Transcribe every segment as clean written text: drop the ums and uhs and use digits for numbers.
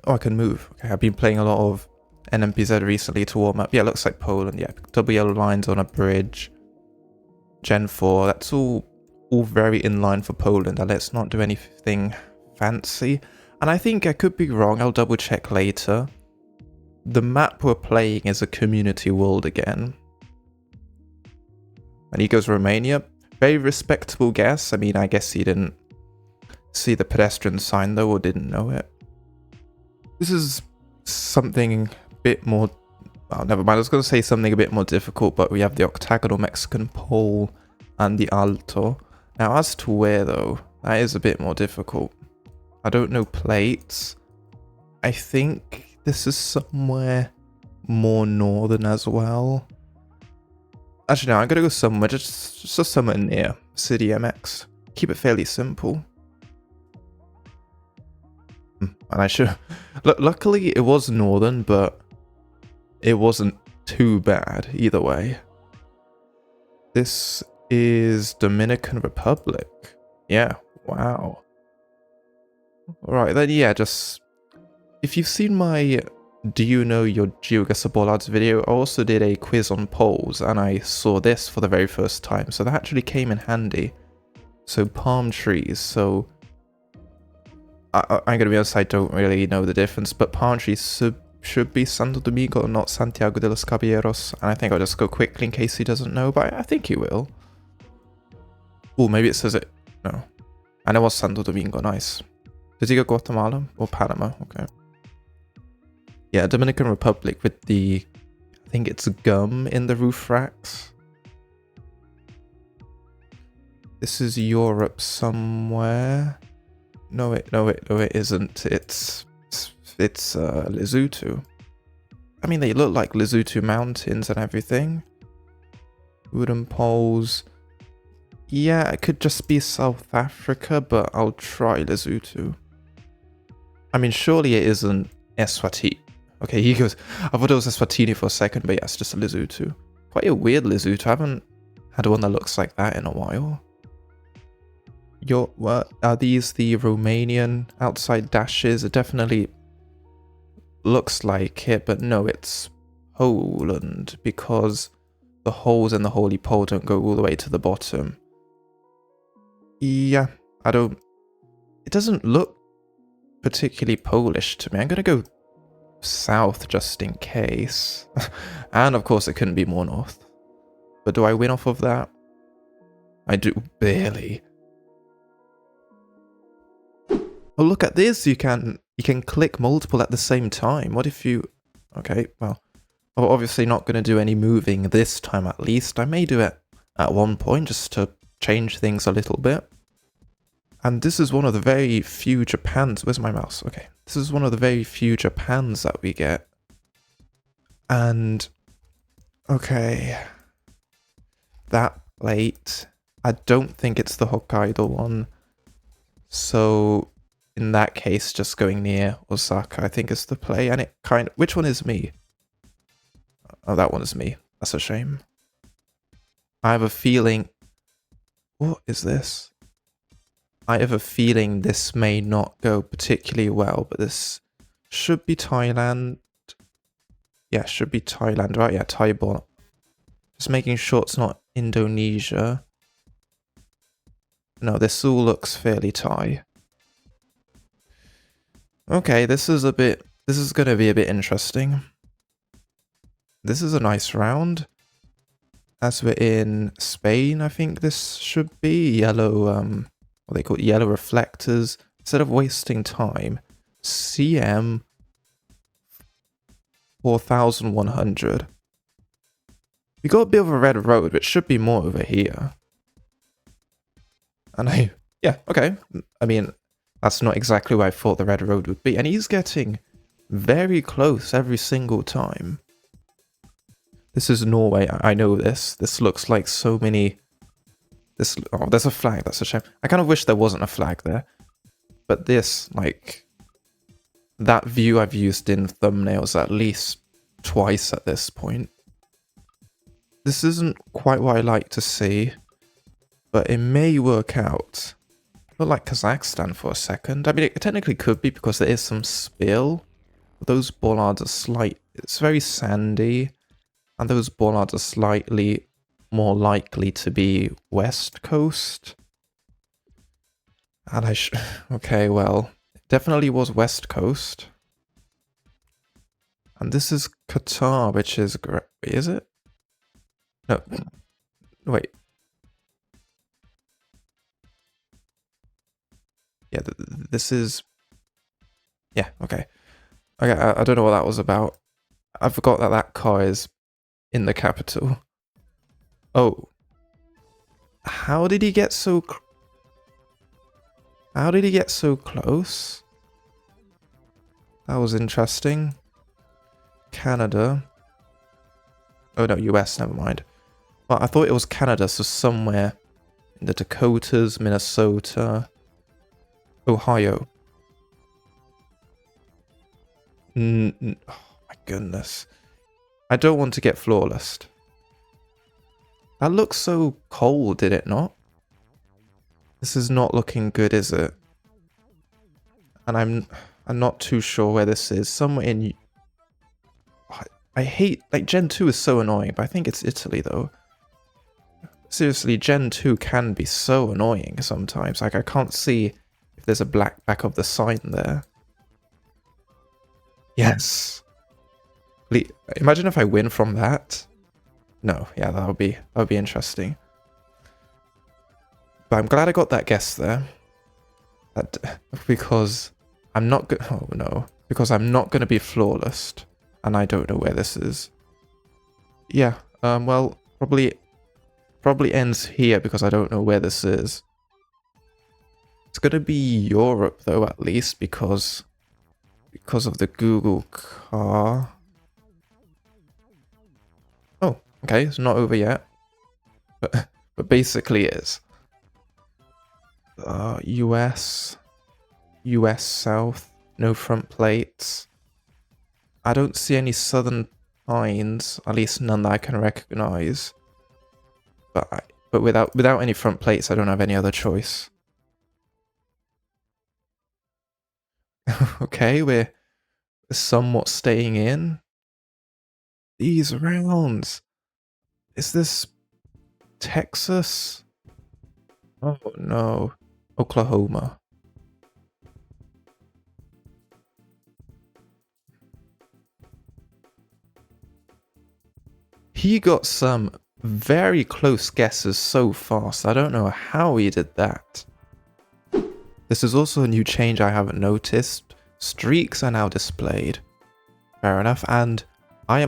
Oh, I can move. Okay, I've been playing a lot of NMPZ recently to warm up. Yeah, it looks like Poland. Yeah, double yellow lines on a bridge. Gen 4. That's all very in line for Poland. And let's not do anything fancy. And I think I could be wrong. I'll double check later. The map we're playing is a community world again. And he goes Romania. Very respectable guess. I mean, I guess he didn't see the pedestrian sign though, or didn't know it. This is something a bit more... Oh, never mind. I was going to say something a bit more difficult, but we have the octagonal Mexican pole and the alto. Now, as to where though, that is a bit more difficult. I don't know plates. I think this is somewhere more northern as well. Actually, no, I'm gonna go somewhere, just somewhere near City MX. Keep it fairly simple. And I should... Luckily, it was northern, but it wasn't too bad either way. This is Dominican Republic. Yeah, wow. Alright, then yeah, just... If you've seen my Do You Know Your Geoguessr Duels video, I also did a quiz on poles, and I saw this for the very first time, so that actually came in handy. So palm trees, so... I'm going to be honest, I don't really know the difference, but palm trees should be Santo Domingo, not Santiago de los Caballeros, and I think I'll just go quickly in case he doesn't know, but I think he will. Oh, maybe it says it. No. And it was Santo Domingo, nice. Did he go Guatemala or Panama? Okay. Yeah, Dominican Republic with the... I think it's gum in the roof racks. This is Europe somewhere. No, it isn't. It's Lesotho. I mean, they look like Lesotho mountains and everything. Wooden poles. Yeah, it could just be South Africa, but I'll try Lesotho. I mean, surely it isn't Eswatini. Okay, he goes... I thought it was Eswatini for a second, but yeah, it's just a Lesotho. Quite a weird Lesotho. I haven't had one that looks like that in a while. What are these? The Romanian outside dashes? It definitely looks like it, but no, it's Poland, because the holes in the holy pole don't go all the way to the bottom. Yeah, I don't... It doesn't look particularly Polish to me. I'm gonna go south just in case. And of course it couldn't be more north. But do I win off of that? I do, barely. Oh, look at this. You can click multiple at the same time. What if you... Okay, well, I'm obviously not going to do any moving this time at least. I may do it at one point just to change things a little bit. And this is one of the very few Japans... Where's my mouse? Okay. This is one of the very few Japans that we get. And... Okay. That plate... I don't think it's the Hokkaido one. So... In that case, just going near Osaka, I think is the play. And it kind of... Which one is me? Oh, that one is me. That's a shame. I have a feeling... What is this? I have a feeling this may not go particularly well, but this should be Thailand. Yeah, should be Thailand, right? Yeah, Taiwan. Just making sure it's not Indonesia. No, this all looks fairly Thai. Okay, this is going to be a bit interesting. This is a nice round. As we're in Spain, I think this should be yellow, what they call it, yellow reflectors. Instead of wasting time, CM 4100. We got a bit of a red road, which should be more over here. And yeah, okay. I mean, that's not exactly where I thought the red road would be. And he's getting very close every single time. This is Norway. I know this. This looks like so many... Oh, there's a flag. That's a shame. I kind of wish there wasn't a flag there. But this, like... That view I've used in thumbnails at least twice at this point. This isn't quite what I like to see. But it may work out. I feel like Kazakhstan for a second. I mean, it technically could be because there is some spill. those bollards are it's very sandy, and those bollards are slightly more likely to be West Coast. And okay, well, it definitely was West Coast. And this is Qatar, which is great. Is it? No. Wait. Yeah, this is... Yeah, okay. Okay, I don't know what that was about. I forgot that that car is in the capital. Oh. How did he get so... How did he get so close? That was interesting. Canada. Oh no, US, never mind. Well, I thought it was Canada, so somewhere in the Dakotas, Minnesota, Ohio. Oh my goodness. I don't want to get flawless. That looks so cold, did it not? This is not looking good, is it? And I'm not too sure where this is. Somewhere in... I hate... Like, Gen 2 is so annoying, but I think it's Italy, though. Seriously, Gen 2 can be so annoying sometimes. Like, I can't see if there's a black back of the sign there. Yes. Imagine if I win from that. No, yeah, that would be interesting. But I'm glad I got that guess there. Because I'm not oh no. Because I'm not going to be flawless. And I don't know where this is. Yeah, well, probably ends here because I don't know where this is. It's going to be Europe though, at least, because of the Google car. Oh, okay, it's not over yet. But basically it is. US South, no front plates. I don't see any southern pines, at least none that I can recognize. But without any front plates, I don't have any other choice. Okay, we're somewhat staying in. These rounds. Is this Texas? Oh no. Oklahoma. He got some very close guesses so fast. I don't know how he did that. This is also a new change I haven't noticed. Streaks are now displayed. Fair enough. And I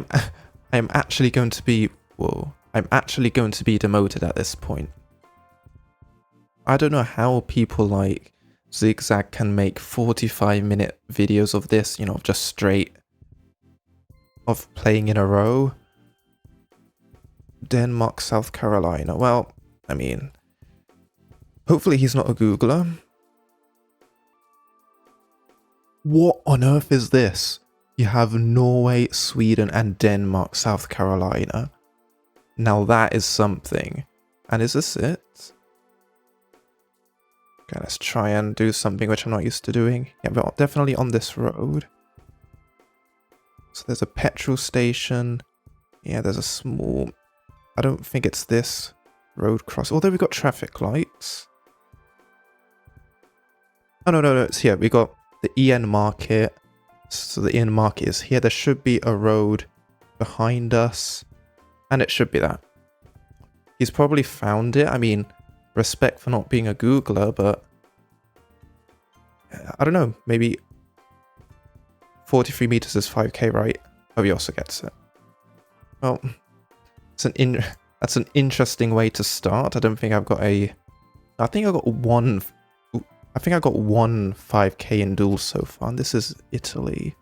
am actually going to be... Whoa. I'm actually going to be demoted at this point. I don't know how people like Zigzag can make 45-minute videos of this, you know, just straight of playing in a row. Denmark, South Carolina. Well, I mean, hopefully he's not a Googler. What on earth is this? You have Norway, Sweden, and Denmark, South Carolina. Now that is something. And is this it? Okay, let's try and do something which I'm not used to doing. Yeah, but definitely on this road. So there's a petrol station. Yeah, there's a small... I don't think it's this road cross. Although we've got traffic lights. Oh, no, it's here. We got the EN market. So the EN market is here. There should be a road behind us. And it should be that. He's probably found it. I mean, respect for not being a Googler, but... I don't know. Maybe 43 meters is 5k, right? Oh, he also gets it. Well... That's an interesting way to start. I don't think I've got a... I think I got one 5k in duels so far. And this is Italy.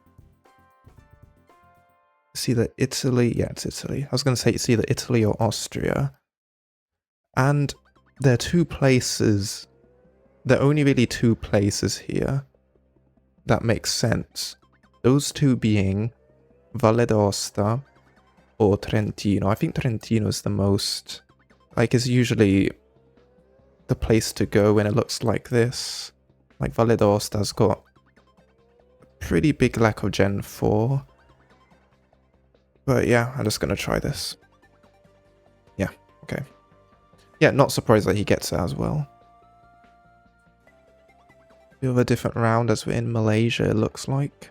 It's either Italy... Yeah, it's Italy. I was going to say it's either Italy or Austria. And there are two places... There are only really two places here that make sense. Those two being Valle d'Aosta or Trentino. I think Trentino is the most... Like, is usually the place to go when it looks like this. Like, Valle d'Aosta's got pretty big lack of Gen 4. But yeah, I'm just going to try this. Yeah, okay. Yeah, not surprised that he gets it as well. We have a different round as we're in Malaysia, it looks like.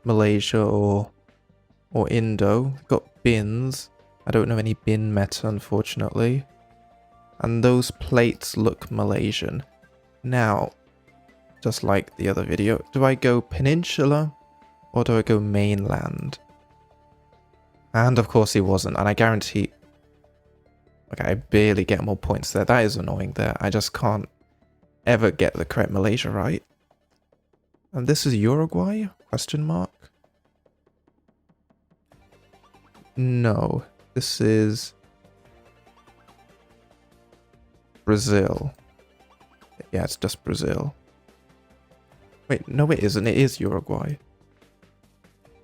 Malaysia or Indo. We've got bins. I don't know any bin meta, unfortunately. And those plates look Malaysian. Now, just like the other video, do I go peninsula or do I go mainland? And of course he wasn't, and I guarantee... Okay, I barely get more points there. That is annoying there. I just can't ever get the correct Malaysia right. And this is Uruguay? Question mark? No, this is Brazil. Yeah, it's just Brazil. Wait, no it isn't. It is Uruguay.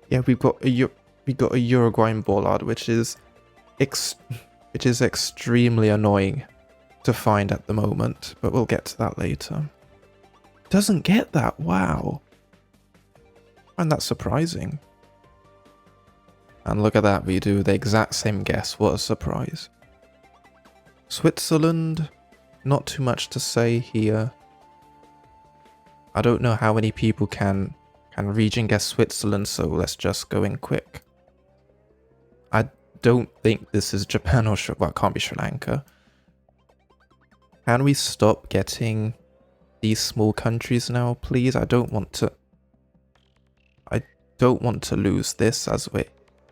Yeah, we've got a Uruguayan bollard, which is extremely annoying to find at the moment, but we'll get to that later. Doesn't get that. Wow. I find that surprising. And look at that, we do the exact same guess. What a surprise. Switzerland, not too much to say here. I don't know how many people can region guess Switzerland, so let's just go in quick. I don't think this is Japan or well, it can't be Sri Lanka. Can we stop getting these small countries now, please? I don't want to lose this as we...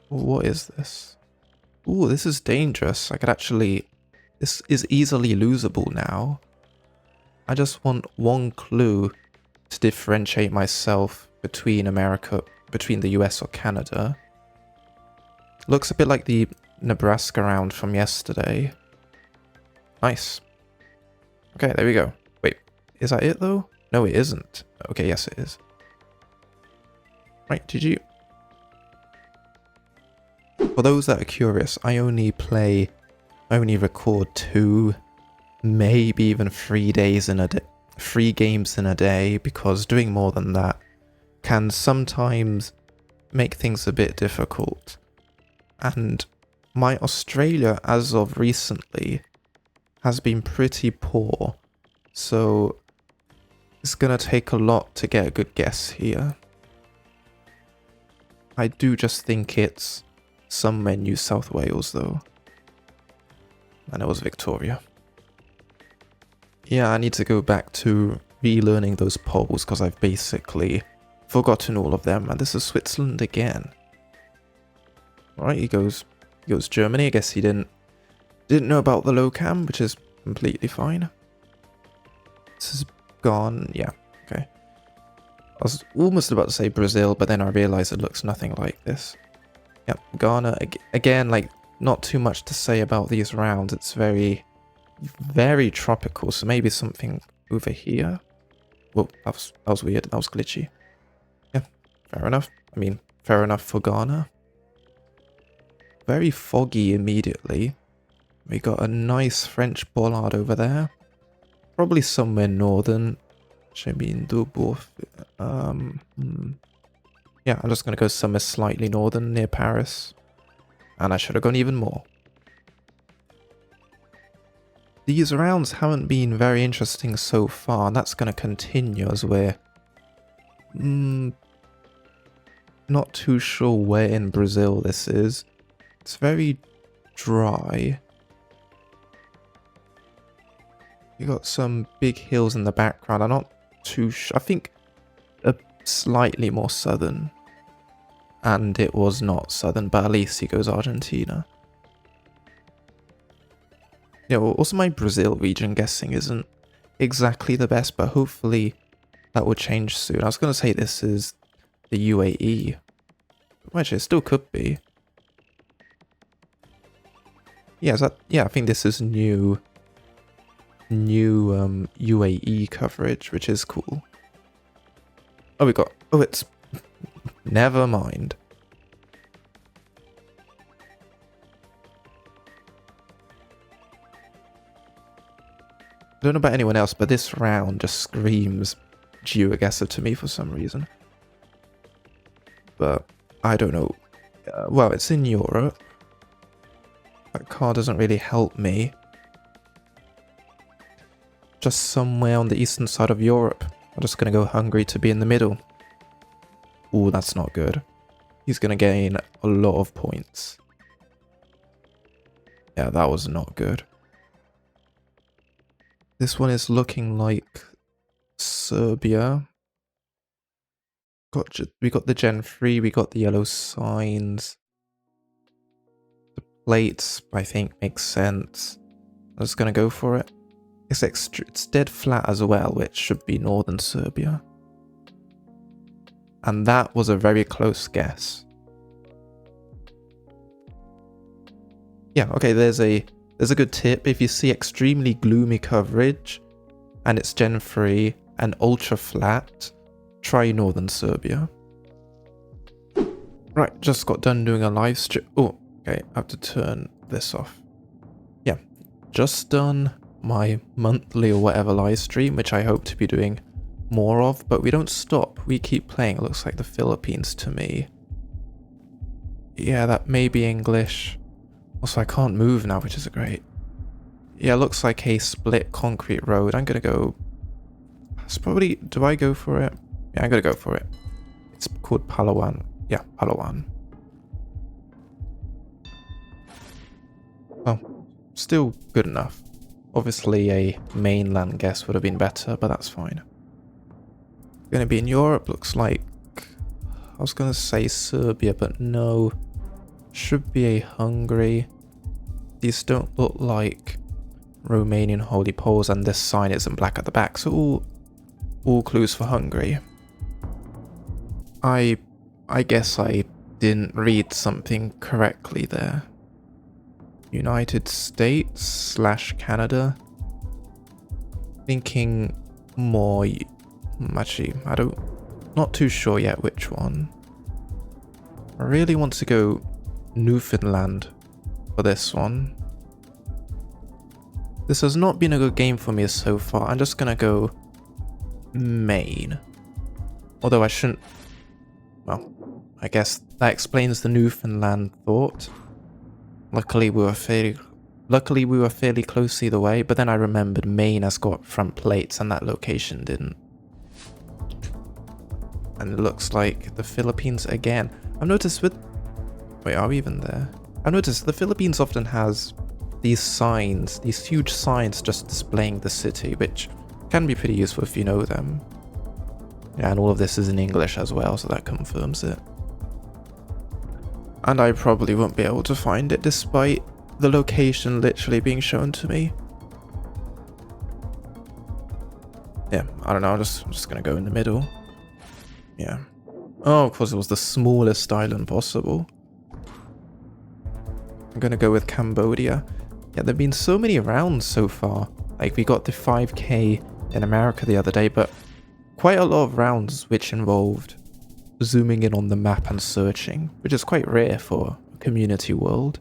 What is this? Ooh, this is dangerous. I could actually... This is easily losable now. I just want one clue to differentiate myself between the US or Canada. Looks a bit like the Nebraska round from yesterday. Nice. Okay, there we go. Wait, is that it though? No, it isn't. Okay, yes it is. Right, GG. For those that are curious, I only record 2, maybe even 3 days in a day, 3 games in a day, because doing more than that can sometimes make things a bit difficult. And my Australia, as of recently, has been pretty poor, so it's gonna take a lot to get a good guess here. I do just think it's somewhere New South Wales though. And it was Victoria. Yeah, I need to go back to relearning those polls because I've basically forgotten all of them, and this is Switzerland again. Alright, he goes Germany. I guess he didn't know about the low cam, which is completely fine. This is gone. Yeah, okay. I was almost about to say Brazil, but then I realized it looks nothing like this. Yep, Ghana again, like not too much to say about these rounds. It's very, very tropical, so maybe something over here. Well, that was weird. That was glitchy. Yeah, fair enough. I mean, fair enough for Ghana. Very foggy immediately. We got a nice French bollard over there. Probably somewhere northern. Yeah, I'm just going to go somewhere slightly northern near Paris. And I should have gone even more. These rounds haven't been very interesting so far, and that's going to continue as we're not too sure where in Brazil this is. It's very dry. You got some big hills in the background. I'm not too sure. I think slightly more southern. And it was not southern, but at least he goes Argentina. Yeah, well, also my Brazil region guessing isn't exactly the best, but hopefully that will change soon. I was going to say this is the UAE. Actually, it still could be. Yeah, I think this is new UAE coverage, which is cool. Oh, it's... Never mind. I don't know about anyone else, but this round just screams Geoguessr to me for some reason. but I don't know. Well, it's in Europe. That card doesn't really help me. Just somewhere on the eastern side of Europe. I'm just going to go Hungary to be in the middle. Ooh, that's not good. He's going to gain a lot of points. Yeah, that was not good. This one is looking like Serbia. We got the Gen 3, we got the yellow signs. The plates, I think, makes sense. I'm just going to go for it. It's dead flat as well, which should be northern Serbia. And that was a very close guess. Yeah, okay, there's a good tip. If you see extremely gloomy coverage and it's Gen 3 and ultra flat, try northern Serbia. Right, just got done doing a live stream. Oh, okay, I have to turn this off. Yeah, just done my monthly or whatever live stream, which I hope to be doing more of, but we don't stop. We keep playing. It looks like the Philippines to me. Yeah, that may be English. Also, I can't move now, which is great. Yeah, looks like a split concrete road. I'm gonna go... It's probably... Do I go for it? Yeah, I'm gonna go for it. It's called Palawan. Yeah, Palawan. Well, still good enough. Obviously, a mainland guess would have been better, but that's fine. Gonna be in Europe, looks like... I was gonna say Serbia, but no. Should be a Hungary. These don't look like Romanian holy poles, and this sign isn't black at the back, so all clues for Hungary. I guess I didn't read something correctly there. United States / Canada. Thinking more... Actually, not too sure yet which one. I really want to go Newfoundland for this one. This has not been a good game for me so far. I'm just gonna go Maine. Although I shouldn't... Well, I guess that explains the Newfoundland thought. Luckily we were fairly close either way, but then I remembered Maine has got front plates and that location didn't. And it looks like the Philippines again. I've noticed with... Wait, are we even there? I've noticed the Philippines often has these signs, these huge signs just displaying the city, which can be pretty useful if you know them. Yeah, and all of this is in English as well, so that confirms it. And I probably won't be able to find it despite the location literally being shown to me. Yeah, I don't know, I'm just gonna go in the middle. Yeah. Oh, of course it was the smallest island possible. I'm gonna go with Cambodia. Yeah, there've been so many rounds so far. Like, we got the 5K in America the other day, but quite a lot of rounds which involved zooming in on the map and searching, which is quite rare for a community world.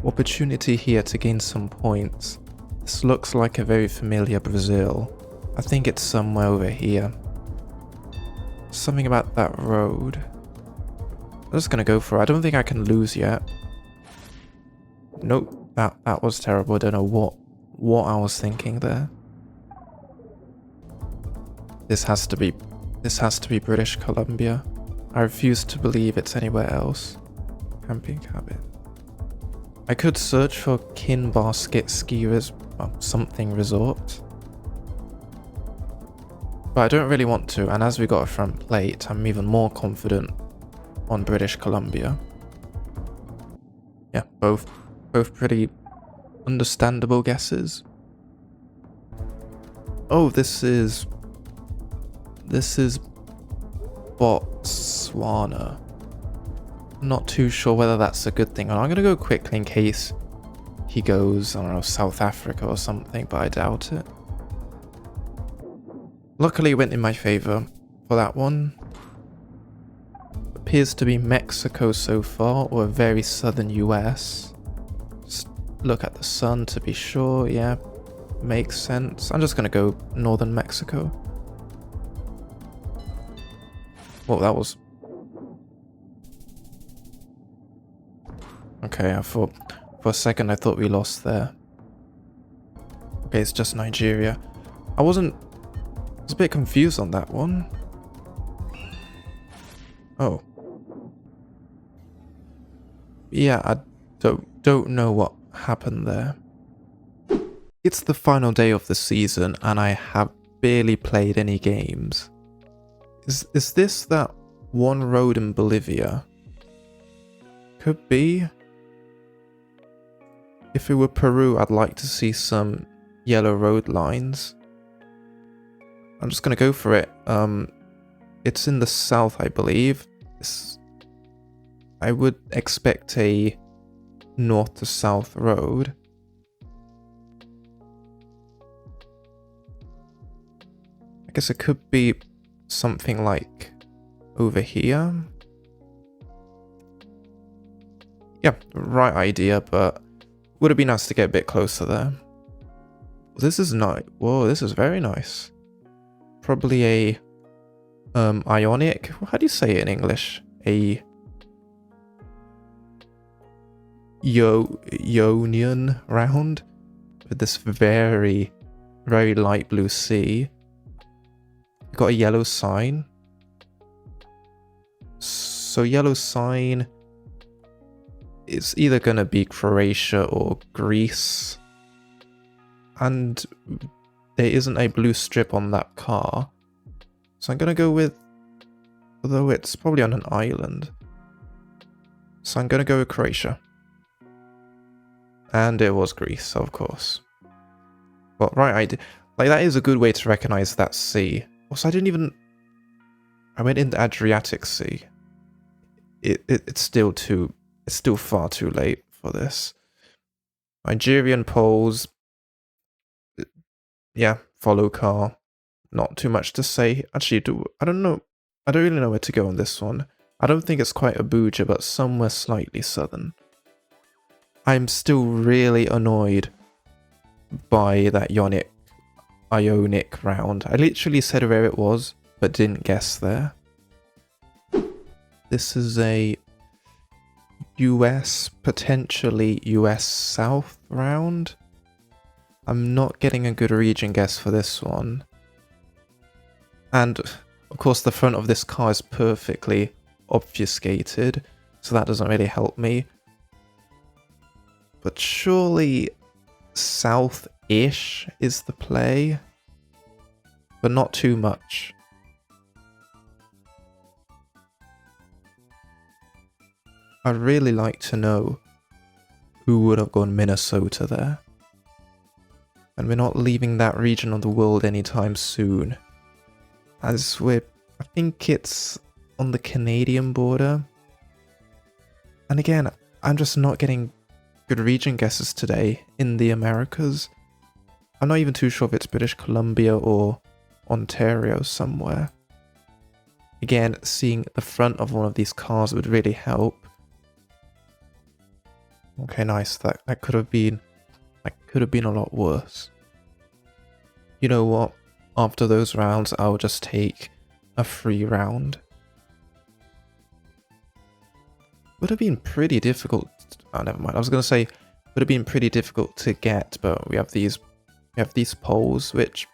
Opportunity here to gain some points. This looks like a very familiar Brazil. I think it's somewhere over here. Something about that road. I'm just gonna go for it. I don't think I can lose yet. Nope, that was terrible. I don't know what I was thinking there. This has to be British Columbia. I refuse to believe it's anywhere else. Camping cabin. I could search for Kinbasket Ski something resort. But I don't really want to, and as we got a front plate, I'm even more confident on British Columbia. Yeah, both pretty understandable guesses. Oh, this is Botswana. Not too sure whether that's a good thing. I'm gonna go quickly in case he goes, I don't know, South Africa or something, but I doubt it. Luckily it went in my favor for that one. Appears to be Mexico so far, or a very southern US. Just look at the sun to be sure. Yeah, makes sense. I'm just gonna go northern Mexico. Well, that was Okay, for a second I thought we lost there. Okay, it's just Nigeria. I was a bit confused on that one. Oh. Yeah, I don't know what happened there. It's the final day of the season and I have barely played any games. Is this that one road in Bolivia? Could be. If it were Peru, I'd like to see some yellow road lines. I'm just gonna go for it. It's in the south, I believe. I would expect a north to south road. I guess it could be something like over here. Yeah, right idea, but would have been nice to get a bit closer there. This is nice. Whoa, this is very nice. Probably a Ionic. How do you say it in English? A Ionian round with this very light blue sea. Got a yellow sign. So yellow sign is either gonna be Croatia or Greece. And there isn't a blue strip on that car. So I'm gonna go with, although it's probably on an island. So I'm gonna go with Croatia. And it was Greece, of course. Well, right, like that is a good way to recognize that sea. Also, I went into Adriatic Sea. It's still far too late for this. Nigerian poles. Yeah, follow car. Not too much to say. Actually, I don't know. I don't really know where to go on this one. I don't think it's quite Abuja, but somewhere slightly southern. I'm still really annoyed by that Ionic round. I literally said where it was, but didn't guess there. This is a US, potentially US South round. I'm not getting a good region guess for this one. And, of course, the front of this car is perfectly obfuscated, so that doesn't really help me. But surely south-ish is the play, but not too much. I'd really like to know who would have gone Minnesota there. And we're not leaving that region of the world anytime soon. As I think it's on the Canadian border. And again, I'm just not getting good region guesses today in the Americas. I'm not even too sure if it's British Columbia or Ontario somewhere. Again, seeing the front of one of these cars would really help. Okay, nice. That could have been a lot worse. You know what? After those rounds, I'll just take a free round. Would have been pretty difficult. Oh, never mind. I was gonna say would have been pretty difficult to get, but we have these poles, which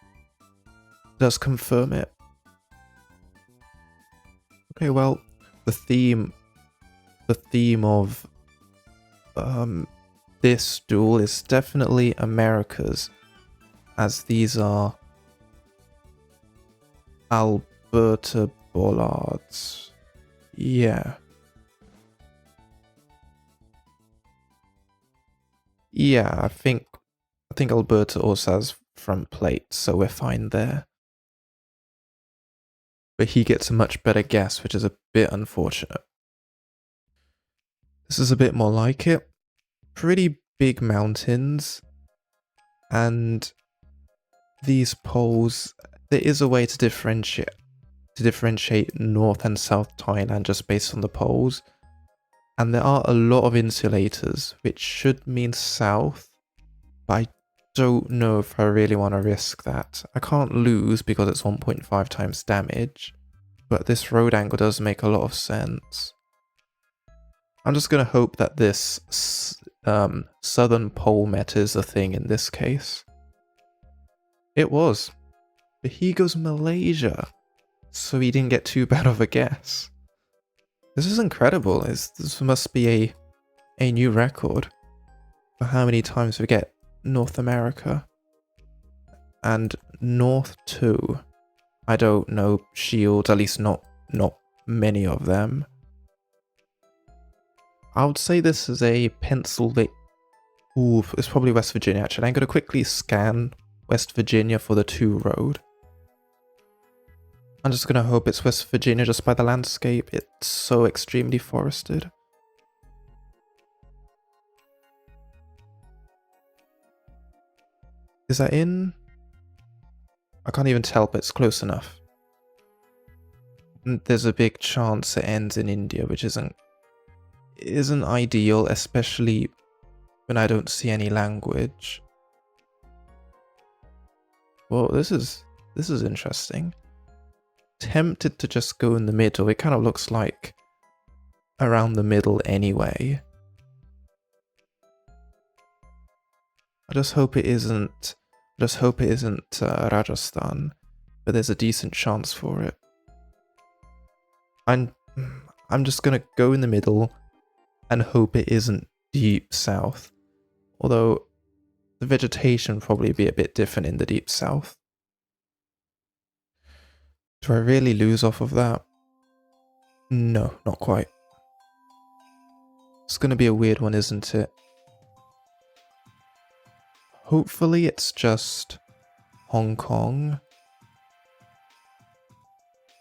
does confirm it. Okay, well, the theme of this duel is definitely Americas, as these are Alberta bollards. Yeah. Yeah, I think Alberta also has front plates, so we're fine there. But he gets a much better guess, which is a bit unfortunate. This is a bit more like it. Pretty big mountains. And these poles, there is a way to differentiate North and South Thailand just based on the poles. And there are a lot of insulators, which should mean south. But I don't know if I really want to risk that. I can't lose because it's 1.5 times damage. But this road angle does make a lot of sense. I'm just going to hope that this Southern Pole meta is a thing in this case. It was. But he goes Malaysia. So he didn't get too bad of a guess. This is incredible. This must be a new record for how many times we get North America. And North 2. I don't know shields, at least not many of them. I would say this is a Pennsylvania. Ooh, it's probably West Virginia actually. I'm going to quickly scan West Virginia for the 2 road. I'm just going to hope it's West Virginia just by the landscape. It's so extremely forested. Is that in? I can't even tell, but it's close enough. And there's a big chance it ends in India, which isn't ideal, especially when I don't see any language. Well, this is interesting. Tempted to just go in the middle. It kind of looks like around the middle anyway. I just hope it isn't. Rajasthan, but there's a decent chance for it. I'm just gonna go in the middle and hope it isn't deep south. Although the vegetation probably be a bit different in the deep south. Do I really lose off of that? No, not quite. It's gonna be a weird one, isn't it? Hopefully it's just Hong Kong.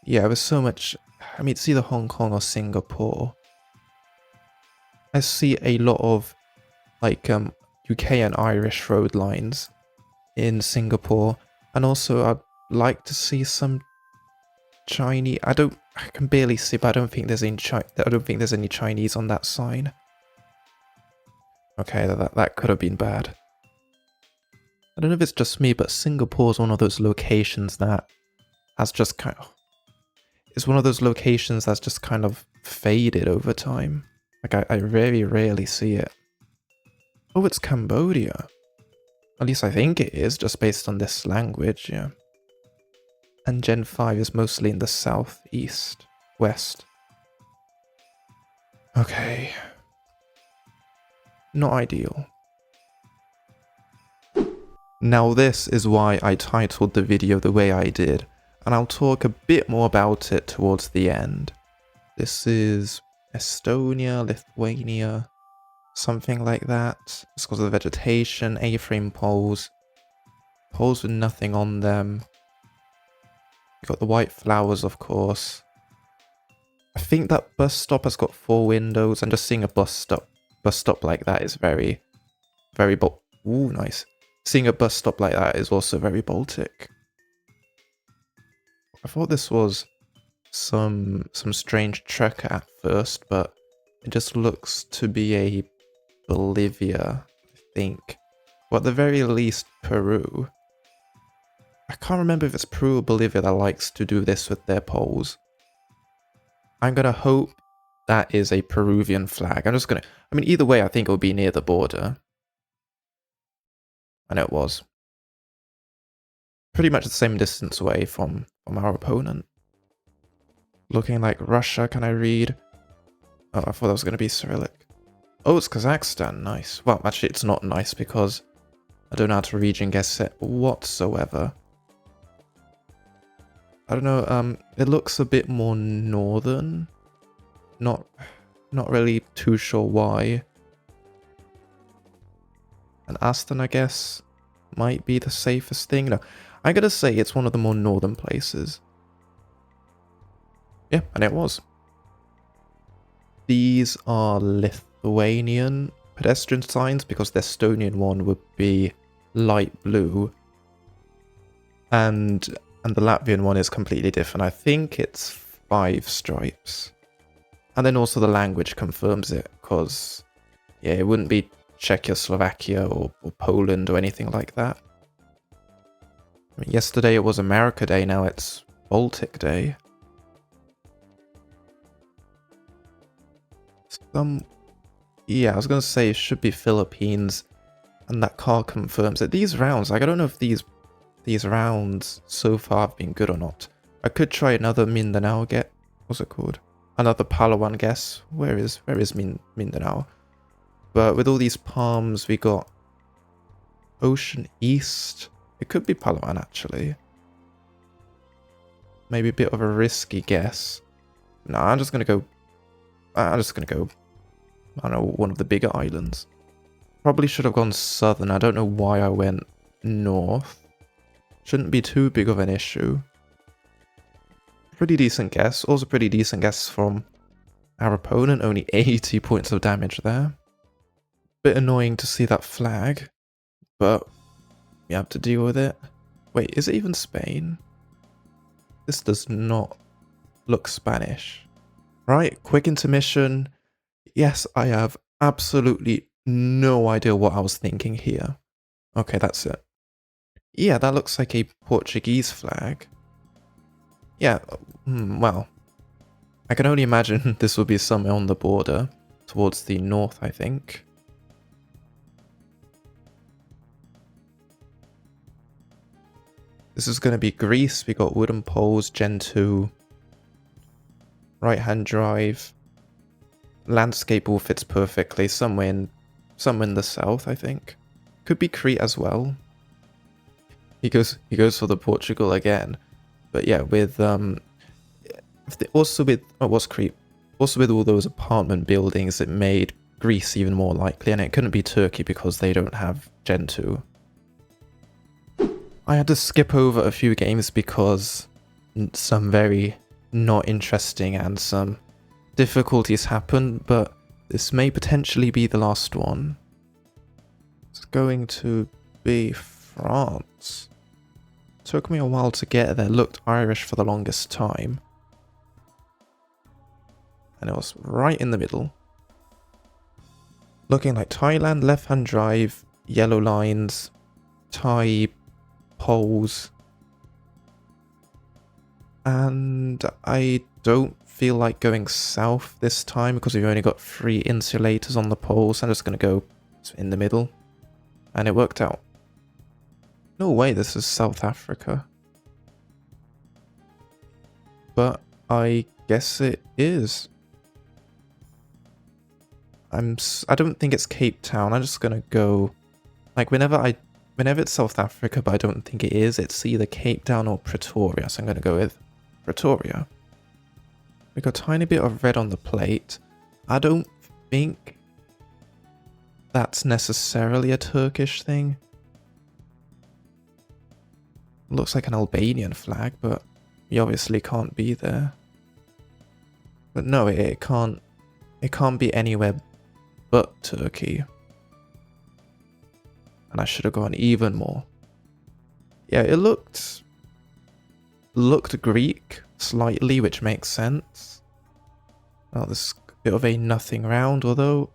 Yeah, there was so much. I mean, it's either Hong Kong or Singapore. I see a lot of like UK and Irish road lines in Singapore, and also I'd like to see some Chinese. I can barely see, but I don't think there's any Chinese on that sign. Okay, that could have been bad. I don't know if it's just me, but Singapore's one of those locations that has just kind of... It's one of those locations that's just kind of faded over time. Like, I very rarely see it. Oh, it's Cambodia. At least I think it is, just based on this language, yeah. And Gen 5 is mostly in the southeast, west. Okay. Not ideal. Now this is why I titled the video the way I did, and I'll talk a bit more about it towards the end. This is Estonia, Lithuania, something like that. It's because of the vegetation, A-frame poles, poles with nothing on them. You've got the white flowers, of course. I think that bus stop has got 4 windows, and just seeing a bus stop like that is very bold. Ooh, nice. Seeing a bus stop like that is also very Baltic. I thought this was some strange trekker at first, but it just looks to be a Bolivia, I think. Or at the very least, Peru. I can't remember if it's Peru or Bolivia that likes to do this with their poles. I'm gonna hope that is a Peruvian flag. I mean, either way, I think it will be near the border. I know it was. Pretty much the same distance away from our opponent. Looking like Russia, can I read? Oh, I thought that was going to be Cyrillic. Oh, it's Kazakhstan, nice. Well, actually it's not nice because I don't know how to region guess it whatsoever. I don't know, it looks a bit more northern. Not really too sure why. And Aston, I guess, might be the safest thing. No, I'm gonna say it's one of the more northern places. Yeah, and it was. These are Lithuanian pedestrian signs because the Estonian one would be light blue. And the Latvian one is completely different. I think it's 5 stripes. And then also the language confirms it, because, yeah, it wouldn't be Czechoslovakia or Poland or anything like that. I mean, yesterday it was America Day, now it's Baltic Day. Yeah, I was gonna say it should be Philippines, and that car confirms it. These rounds, like, I don't know if these rounds so far have been good or not. I could try another Mindanao what's it called? Another Palawan guess. Where is Mindanao? But with all these palms, we got Ocean East. It could be Palawan actually. Maybe a bit of a risky guess. No, I'm just gonna go. I don't know, one of the bigger islands. Probably should have gone southern. I don't know why I went north. Shouldn't be too big of an issue. Pretty decent guess. Also pretty decent guess from our opponent. Only 80 points of damage there. Bit annoying to see that flag, but we have to deal with it. Wait, is it even Spain? This does not look Spanish. Right, quick intermission. Yes, I have absolutely no idea what I was thinking here. Okay, that's it. Yeah, that looks like a Portuguese flag. Yeah, well, I can only imagine this will be somewhere on the border, towards the north, I think. This is going to be Greece. We got wooden poles, Gen 2, right-hand drive. Landscape all fits perfectly. Somewhere in the south, I think. Could be Crete as well. He goes for the Portugal again. But yeah, with also with Crete? Also with all those apartment buildings, it made Greece even more likely, and it couldn't be Turkey because they don't have Gen 2. I had to skip over a few games because some very not interesting and some difficulties happened, but this may potentially be the last one. It's going to be France. Took me a while to get there, looked Irish for the longest time. And it was right in the middle. Looking like Thailand, left-hand drive, yellow lines, Thai poles. And I don't feel like going south this time because we've only got 3 insulators on the poles. I'm just going to go in the middle. And it worked out. No way this is South Africa. But I guess it is. I don't think it's Cape Town. I'm just gonna go, like, whenever it's South Africa, but I don't think it is. It's either Cape Town or Pretoria. So I'm gonna go with Pretoria. We got a tiny bit of red on the plate. I don't think that's necessarily a Turkish thing. Looks like an Albanian flag, but we obviously can't be there. But no, it can't be anywhere but Turkey. And I should have gone even more. Yeah, it looked Greek slightly, which makes sense. Well, this is a bit of a nothing round, although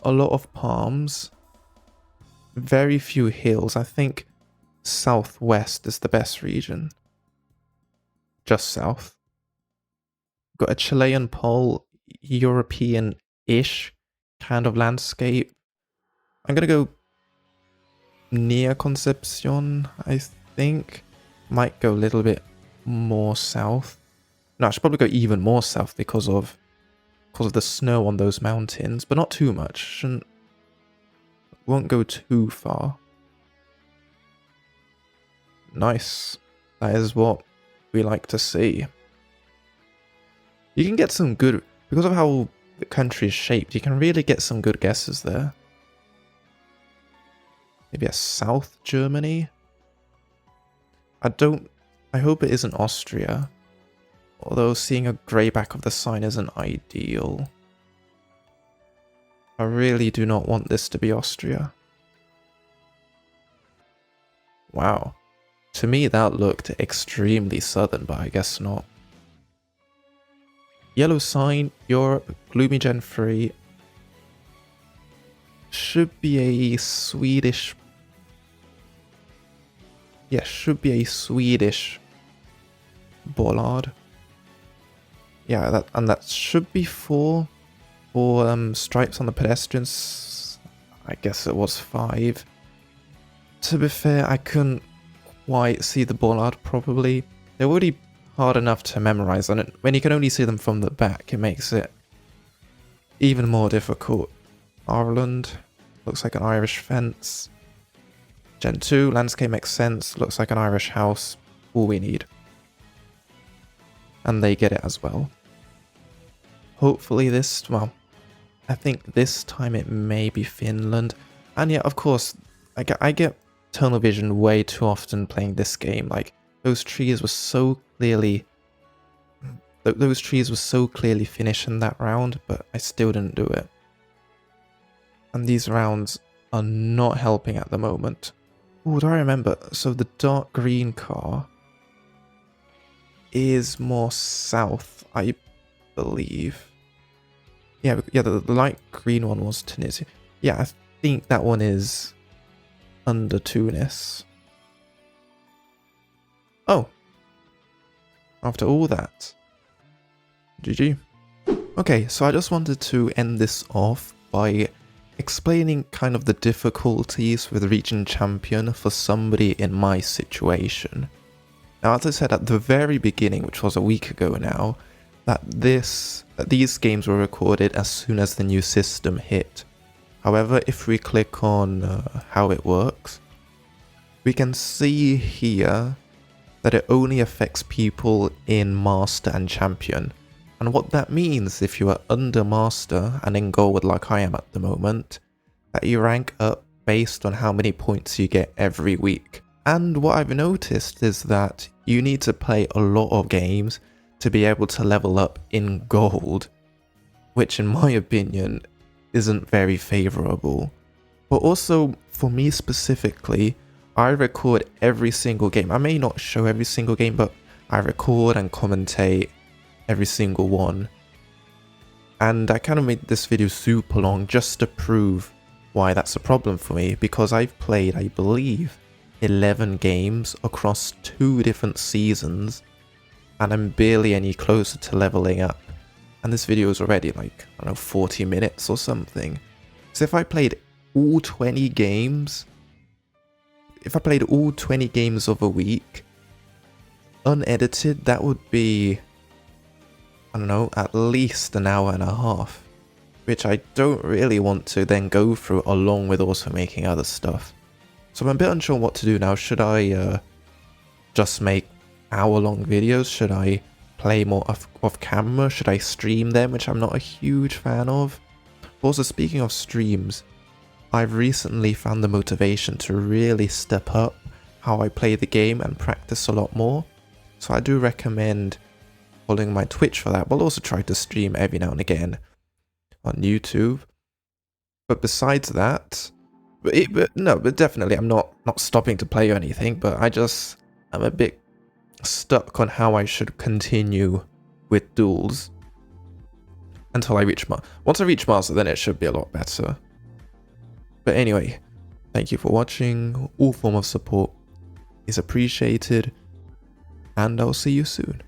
a lot of palms. Very few hills. I think southwest is the best region. Just south. Got a Chilean pole, European-ish kind of landscape. I'm gonna go near Concepcion, I think. Might go a little bit more south. No, I should probably go even more south because of the snow on those mountains, but not too much. Won't go too far. Nice. That is what we like to see. You can get some good, because of how the country is shaped, you can really get some good guesses there. Maybe a South Germany? I hope it isn't Austria. Although seeing a grey back of the sign isn't ideal. I really do not want this to be Austria. Wow. To me that looked extremely southern, but I guess not. Yellow sign, Europe, gloomy Gen 3. Should be a Swedish... Yeah, should be a Swedish bollard. Yeah, that should be 4. 4 stripes on the pedestrians. I guess it was 5. To be fair, I couldn't quite see the bollard properly. They're already hard enough to memorize, and when you can only see them from the back, it makes it even more difficult. Ireland, looks like an Irish fence. Gen 2, landscape makes sense, looks like an Irish house. All we need. And they get it as well. Hopefully well, I think this time it may be Finland. And yeah, of course, I get tunnel vision way too often playing this game. Like, those trees were so clearly finished in that round, but I still didn't do it. And these rounds are not helping at the moment. Oh, do I remember? So the dark green car is more south, I believe. Yeah, the light green one was Tunisia. Yeah, I think that one is under Tunis. Oh. After all that. GG. Okay, so I just wanted to end this off by explaining kind of the difficulties with reaching champion for somebody in my situation. Now, as I said at the very beginning, which was a week ago now, that these games were recorded as soon as the new system hit. However, if we click on how it works, we can see here that it only affects people in Master and Champion. And what that means, if you are under Master and in Gold like I am at the moment, that you rank up based on how many points you get every week. And what I've noticed is that you need to play a lot of games to be able to level up in Gold, which in my opinion isn't very favourable. But also, for me specifically, I record every single game. I may not show every single game, but I record and commentate every single one. And I kind of made this video super long just to prove why that's a problem for me, because I've played, I believe, 11 games across 2 different seasons, and I'm barely any closer to leveling up. And this video is already like, I don't know, 40 minutes or something. So if I played all 20 games, of a week, unedited, that would be, I don't know, at least an hour and a half. Which I don't really want to then go through along with also making other stuff. So I'm a bit unsure what to do now. Should I just make hour-long videos? Should I play more off camera? Should I stream them, which I'm not a huge fan of? Also, speaking of streams, I've recently found the motivation to really step up how I play the game and practice a lot more. So I do recommend following my Twitch for that. We'll also try to stream every now and again on YouTube. But besides that, but definitely I'm not stopping to play or anything, but I'm a bit stuck on how I should continue with duels until I reach once I reach Master, then it should be a lot better. But anyway, thank you for watching. All form of support is appreciated, and I'll see you soon.